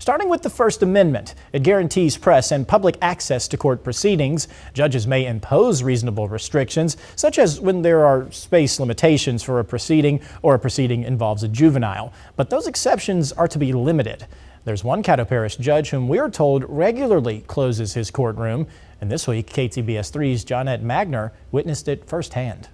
starting with the First Amendment. It guarantees press and public access to court proceedings. Judges may impose reasonable restrictions, such as when there are space limitations for a proceeding or a proceeding involves a juvenile. But those exceptions are to be limited. There's one Caddo Parish judge whom we are told regularly closes his courtroom. And this week, KTBS 3's Johnette Magner witnessed it firsthand.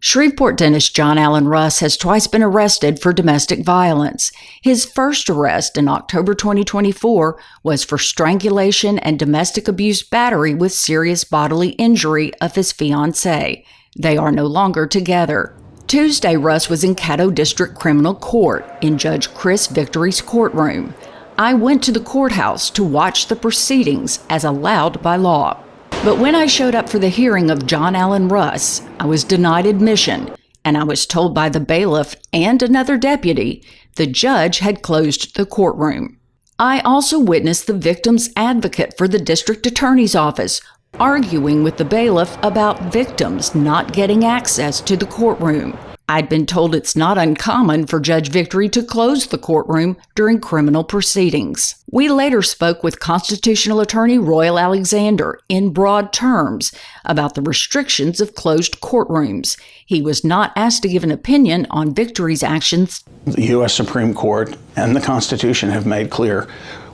Shreveport dentist John Allen Russ has twice been arrested for domestic violence. His first arrest in October 2024 was for strangulation and domestic abuse battery with serious bodily injury of his fiancée. They are no longer together. Tuesday, Russ was in Caddo District Criminal Court in Judge Chris Victory's courtroom. I went to the courthouse to watch the proceedings as allowed by law. But when I showed up for the hearing of John Allen Russ, I was denied admission, and I was told by the bailiff and another deputy the judge had closed the courtroom. I also witnessed the victim's advocate for the district attorney's office arguing with the bailiff about victims not getting access to the courtroom. I'd been told it's not uncommon for Judge Victory to close the courtroom during criminal proceedings. We later spoke with constitutional attorney Royal Alexander in broad terms about the restrictions of closed courtrooms. He was not asked to give an opinion on Victory's actions. The U.S. Supreme Court and the Constitution have made clear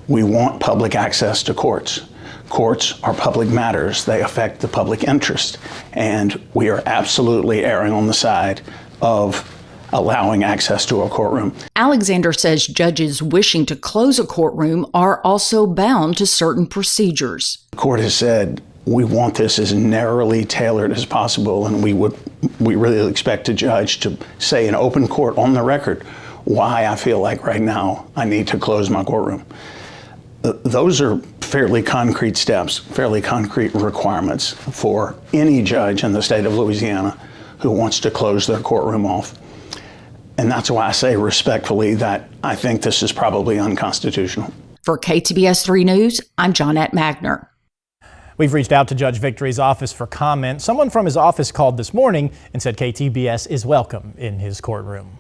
we want public access to courts. Courts are public matters. They affect the public interest. And we are absolutely erring on the side of allowing access to a courtroom. Alexander says judges wishing to close a courtroom are also bound to certain procedures. The court has said we want this as narrowly tailored as possible, and we really expect a judge to say in open court on the record why I feel like right now I need to close my courtroom. Those are fairly concrete steps, fairly concrete requirements for any judge in the state of Louisiana who wants to close their courtroom off. And that's why I say respectfully that I think this is probably unconstitutional. For KTBS 3 News, I'm Johnette Magner. We've reached out to Judge Victory's office for comment. Someone from his office called this morning and said KTBS is welcome in his courtroom.